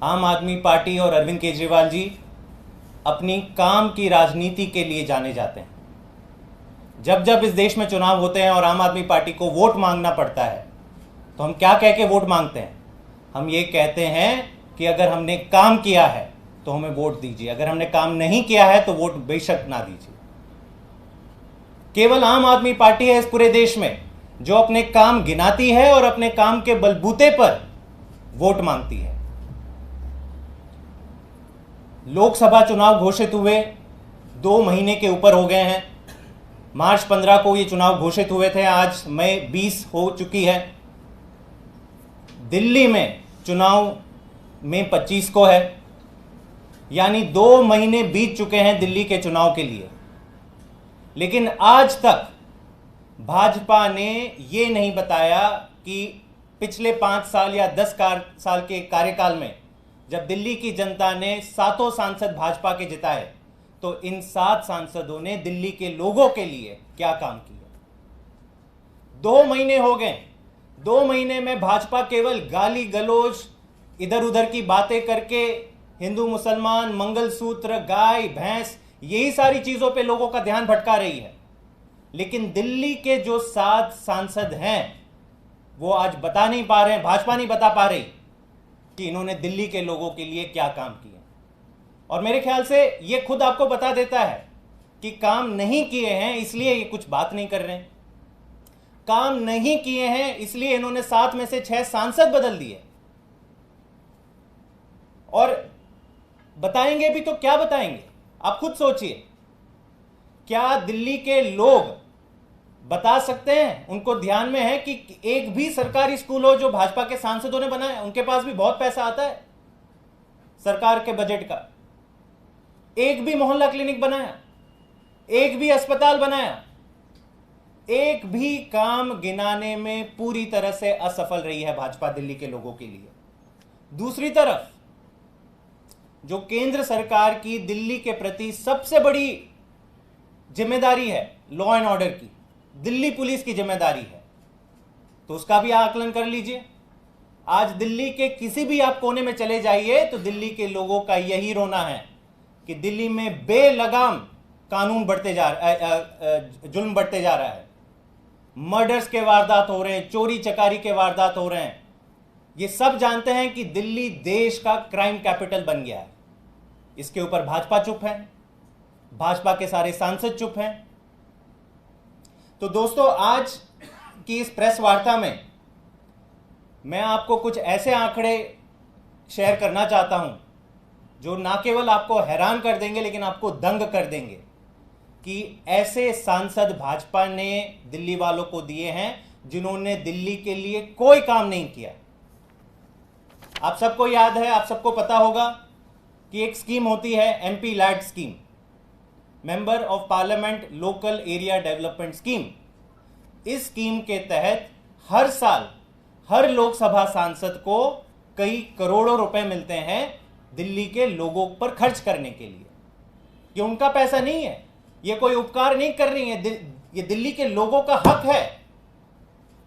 आम आदमी पार्टी और अरविंद केजरीवाल जी अपनी काम की राजनीति के लिए जाने जाते हैं। जब जब इस देश में चुनाव होते हैं और आम आदमी पार्टी को वोट मांगना पड़ता है तो हम क्या कह के वोट मांगते हैं? हम ये कहते हैं कि अगर हमने काम किया है तो हमें वोट दीजिए, अगर हमने काम नहीं किया है तो वोट बेशक ना दीजिए। केवल आम आदमी पार्टी है इस पूरे देश में जो अपने काम गिनाती है और अपने काम के बलबूते पर वोट मांगती है। लोकसभा चुनाव घोषित हुए 2 महीने के ऊपर हो गए हैं। मार्च 15 को ये चुनाव घोषित हुए थे, आज मई 20 हो चुकी है। दिल्ली में चुनाव मई 25 को है, यानी 2 महीने बीत चुके हैं दिल्ली के चुनाव के लिए। लेकिन आज तक भाजपा ने ये नहीं बताया कि पिछले 5 साल या 10 साल के कार्यकाल में जब दिल्ली की जनता ने 7 सांसद भाजपा के जिताए तो इन 7 सांसदों ने दिल्ली के लोगों के लिए क्या काम किया। 2 महीने हो गए। 2 महीने में भाजपा केवल गाली गलौज, इधर उधर की बातें करके हिंदू मुसलमान, मंगलसूत्र, गाय भैंस, यही सारी चीजों पे लोगों का ध्यान भटका रही है। लेकिन दिल्ली के जो 7 सांसद हैं वो आज बता नहीं पा रहे हैं, भाजपा नहीं बता पा रही कि इन्होंने दिल्ली के लोगों के लिए क्या काम किए। और मेरे ख्याल से ये खुद आपको बता देता है कि काम नहीं किए हैं इसलिए ये कुछ बात नहीं कर रहे हैं। काम नहीं किए हैं इसलिए इन्होंने 7 में से 6 सांसद बदल दिए। और बताएंगे भी तो क्या बताएंगे, आप खुद सोचिए। क्या दिल्ली के लोग बता सकते हैं, उनको ध्यान में है कि एक भी सरकारी स्कूल हो जो भाजपा के सांसदों ने बनाया? उनके पास भी बहुत पैसा आता है सरकार के बजट का। एक भी मोहल्ला क्लिनिक बनाया, एक भी अस्पताल बनाया, एक भी काम गिनाने में पूरी तरह से असफल रही है भाजपा दिल्ली के लोगों के लिए। दूसरी तरफ जो केंद्र सरकार की दिल्ली के प्रति सबसे बड़ी जिम्मेदारी है, लॉ एंड ऑर्डर की, दिल्ली पुलिस की जिम्मेदारी है, तो उसका भी आकलन कर लीजिए। आज दिल्ली के किसी भी आप कोने में चले जाइए तो दिल्ली के लोगों का यही रोना है कि दिल्ली में बेलगाम कानून बढ़ते जा जुल्म बढ़ते जा रहा है। मर्डर्स के वारदात हो रहे हैं, चोरी चकारी के वारदात हो रहे हैं। ये सब जानते हैं कि दिल्ली देश का क्राइम कैपिटल बन गया है। इसके ऊपर भाजपा चुप है, भाजपा के सारे सांसद चुप हैं। तो दोस्तों, आज की इस प्रेस वार्ता में मैं आपको कुछ ऐसे आंकड़े शेयर करना चाहता हूं जो ना केवल आपको हैरान कर देंगे लेकिन आपको दंग कर देंगे कि ऐसे सांसद भाजपा ने दिल्ली वालों को दिए हैं जिन्होंने दिल्ली के लिए कोई काम नहीं किया। आप सबको याद है, आप सबको पता होगा कि एक स्कीम होती है MP LAD scheme, member of parliament local area development scheme. इस स्कीम के तहत हर साल हर लोकसभा सांसद को कई करोड़ों रुपए मिलते हैं दिल्ली के लोगों पर खर्च करने के लिए। ये उनका पैसा नहीं है, ये कोई उपकार नहीं कर रही है, ये दिल्ली के लोगों का हक है।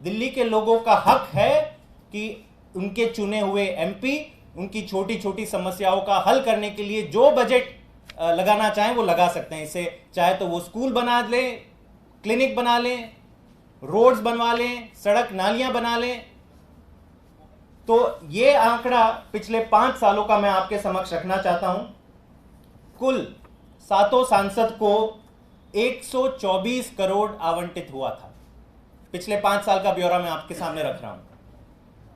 दिल्ली के लोगों का हक है कि उनके चुने हुए एमपी उनकी छोटी छोटी समस्याओं का हल करने के लिए जो बजट लगाना चाहें वो लगा सकते हैं। इससे चाहे तो वो स्कूल बना लें, क्लिनिक बना लें, रोड्स बनवा लें, सड़क नालियां बना लें। तो ये आंकड़ा पिछले 5 सालों का मैं आपके समक्ष रखना चाहता हूं। कुल 7 सांसद को 124 करोड़ आवंटित हुआ था। पिछले 5 साल का ब्यौरा मैं आपके सामने रख रहा हूं।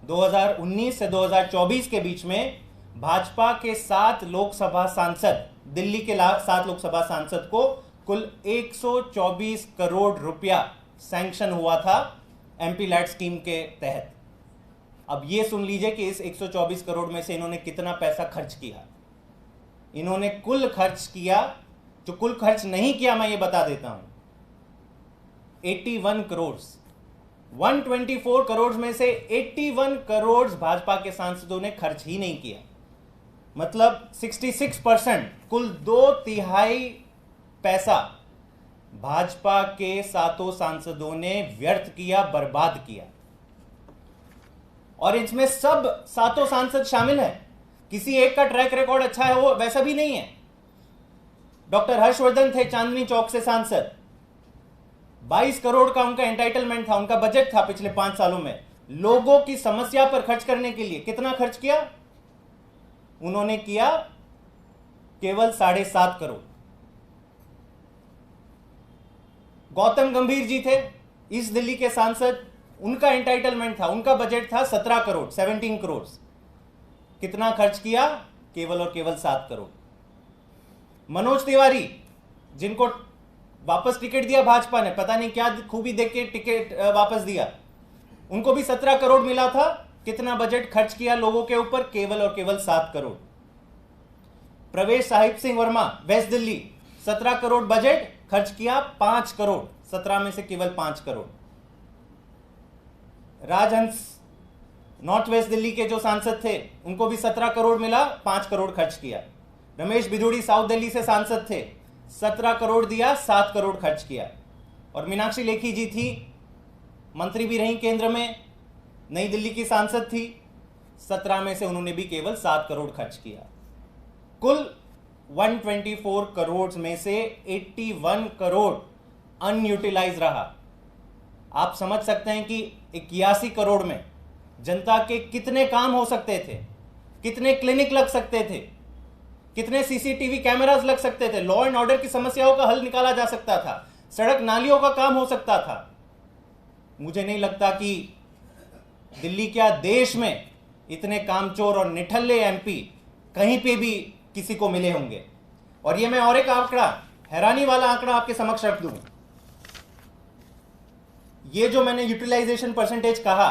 2019 से 2024 के बीच में भाजपा के 7 लोकसभा सांसद, दिल्ली के 7 लोकसभा सांसद को कुल 124 करोड़ रुपया सैंक्शन हुआ था एमपी लैड स्कीम के तहत। अब ये सुन लीजिए कि इस 124 करोड़ में से इन्होंने कितना पैसा खर्च किया। इन्होंने कुल खर्च किया, जो कुल खर्च नहीं किया मैं ये बता देता हूं, 81 करोड़। 124 करोड़ में से 81 करोड़ भाजपा के सांसदों ने खर्च ही नहीं किया। मतलब 66%, कुल 2/3 पैसा भाजपा के 7 सांसदों ने व्यर्थ किया, बर्बाद किया। और इसमें सब 7 सांसद शामिल हैं। किसी एक का ट्रैक रिकॉर्ड अच्छा है वो वैसा भी नहीं है। डॉक्टर हर्षवर्धन थे चांदनी चौक से सांसद, 22 करोड़ का उनका एंटाइटलमेंट था, उनका बजट था पिछले 5 सालों में। लोगों की समस्या पर खर्च करने के लिए कितना खर्च किया? उन्होंने किया केवल 7.5 करोड़। गौतम गंभीर जी थे ईस्ट दिल्ली के सांसद, उनका एंटाइटलमेंट था, उनका बजट था 17 करोड़, 17 करोड़। कितना खर्च किया? केवल और केवल 7 करोड़। मनोज तिवारी, जिनको वापस टिकट दिया भाजपा ने, पता नहीं क्या खूबी देख के टिकट वापस दिया, उनको भी 17 करोड़ मिला था। कितना बजट खर्च किया लोगों के ऊपर? केवल और केवल 7 करोड़। प्रवेश साहिब सिंह वर्मा वेस्ट दिल्ली, 17 करोड़ बजट, खर्च किया 5 करोड़, 17 में से केवल 5 करोड़। राजहंस नॉर्थ वेस्ट दिल्ली के जो सांसद थे, उनको भी 17 करोड़ मिला, 5 करोड़ खर्च किया। रमेश बिधूड़ी साउथ दिल्ली से सांसद थे, 17 करोड़ दिया, 7 करोड़ खर्च किया। और मीनाक्षी लेखी जी थी, मंत्री भी रही केंद्र में, नई दिल्ली की सांसद थी, 17 में से उन्होंने भी केवल 7 करोड़ खर्च किया। कुल 124 करोड़ में से 81 करोड़ अनयूटिलाइज रहा। आप समझ सकते हैं कि 81 करोड़ में जनता के कितने काम हो सकते थे, कितने क्लिनिक लग सकते थे, कितने सीसीटीवी कैमरास लग सकते थे, लॉ एंड ऑर्डर की समस्याओं का हल निकाला जा सकता था, सड़क नालियों का काम हो सकता था। मुझे नहीं लगता कि दिल्ली क्या देश में इतने कामचोर और निठल्ले एमपी कहीं पे भी किसी को मिले होंगे। और ये मैं और एक आंकड़ा, हैरानी वाला आंकड़ा आपके समक्ष रख दूं। ये जो मैंने यूटिलाइजेशन परसेंटेज कहा,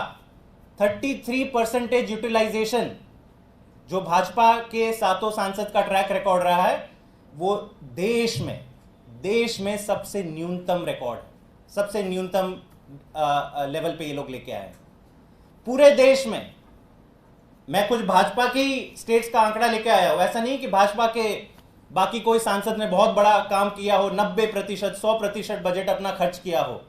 33% यूटिलाइजेशन जो भाजपा के 7 सांसद का ट्रैक रिकॉर्ड रहा है, वो देश में सबसे न्यूनतम रिकॉर्ड, सबसे न्यूनतम लेवल पे ये लोग लेके आए पूरे देश में। मैं कुछ भाजपा की स्टेट्स का आंकड़ा लेके आया हूं, ऐसा नहीं कि भाजपा के बाकी कोई सांसद ने बहुत बड़ा काम किया हो, 90%, 100% बजट अपना खर्च किया हो।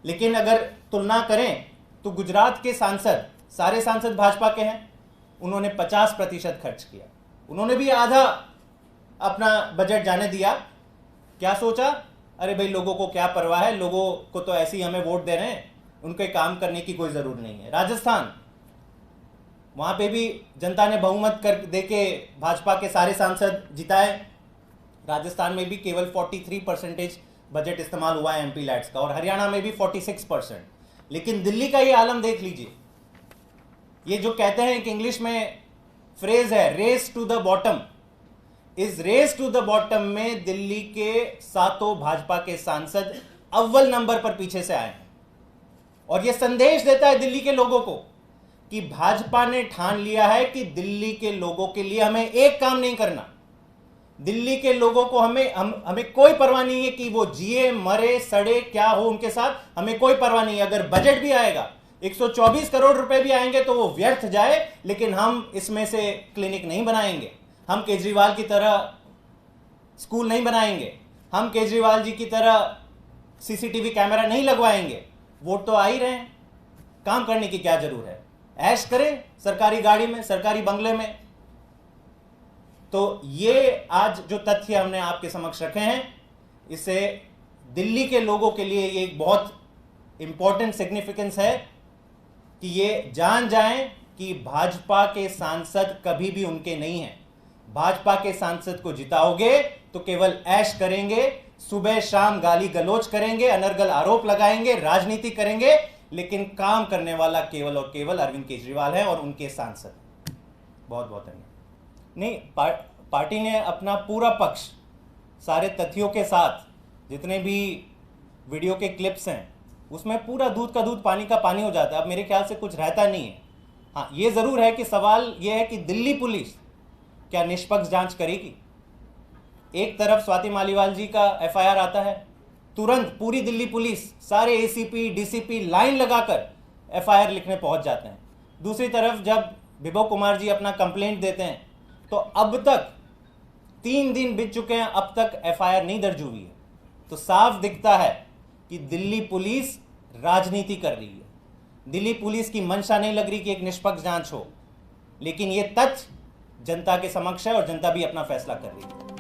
लेकिन अगर तुलना करें तो गुजरात के सांसद, सारे सांसद भाजपा के हैं, उन्होंने 50% खर्च किया। उन्होंने भी आधा अपना बजट जाने दिया। क्या सोचा? अरे भाई लोगों को क्या परवाह है, लोगों को तो ऐसे ही हमें वोट दे रहे हैं, उनके काम करने की कोई जरूरत नहीं है। राजस्थान, वहां पे भी जनता ने बहुमत कर देके भाजपा के सारे सांसद जिताए। राजस्थान में भी केवल 43% बजट इस्तेमाल हुआ है एमपी लैट्स का, और हरियाणा में भी 46%। लेकिन दिल्ली का ये आलम देख लीजिए। ये जो कहते हैं कि इंग्लिश में फ्रेज है रेस टू द बॉटम, इस रेस टू द बॉटम में दिल्ली के 7 भाजपा के सांसद अव्वल नंबर पर पीछे से आए हैं। और यह संदेश देता है दिल्ली के लोगों को कि भाजपा ने ठान लिया है कि दिल्ली के लोगों के लिए हमें एक काम नहीं करना। दिल्ली के लोगों को हमें कोई परवाह नहीं है कि वो जिए मरे सड़े क्या हो उनके साथ, हमें कोई परवाह नहीं है। अगर बजट भी आएगा, 124 करोड़ रुपए भी आएंगे तो वो व्यर्थ जाए, लेकिन हम इसमें से क्लिनिक नहीं बनाएंगे, हम केजरीवाल की तरह स्कूल नहीं बनाएंगे, हम केजरीवाल जी की तरह सीसीटीवी कैमरा नहीं लगवाएंगे। वोट तो आ ही रहे हैं, काम करने की क्या जरूरत है, ऐश करें सरकारी गाड़ी में, सरकारी बंगले में। तो ये आज जो तथ्य हमने आपके समक्ष रखे हैं, इससे दिल्ली के लोगों के लिए ये एक बहुत इंपॉर्टेंट सिग्निफिकेंस है कि ये जान जाएं कि भाजपा के सांसद कभी भी उनके नहीं हैं। भाजपा के सांसद को जिताओगे तो केवल ऐश करेंगे, सुबह शाम गाली गलौज करेंगे, अनर्गल आरोप लगाएंगे, राजनीति करेंगे, लेकिन काम करने वाला केवल और केवल अरविंद केजरीवाल है और उनके सांसद। बहुत बहुत धन्यवाद। नहीं, पार्टी ने अपना पूरा पक्ष सारे तथ्यों के साथ, जितने भी वीडियो के क्लिप्स हैं, उसमें पूरा दूध का दूध पानी का पानी हो जाता है। अब मेरे ख्याल से कुछ रहता नहीं है। हाँ, ये ज़रूर है कि सवाल ये है कि दिल्ली पुलिस क्या निष्पक्ष जांच करेगी? एक तरफ स्वाति मालीवाल जी का एफआईआर आता है, तुरंत पूरी दिल्ली पुलिस, सारे एसीपी डीसीपी लाइन लगाकर एफआईआर लिखने पहुंच जाते हैं। दूसरी तरफ जब विभव कुमार जी अपना कंप्लेंट देते हैं तो अब तक 3 दिन बीत चुके हैं, अब तक एफआईआर नहीं दर्ज हुई है। तो साफ दिखता है कि दिल्ली पुलिस राजनीति कर रही है। दिल्ली पुलिस की मंशा नहीं लग रही कि एक निष्पक्ष जांच हो। लेकिन ये तथ्य जनता के समक्ष है और जनता भी अपना फैसला कर रही है।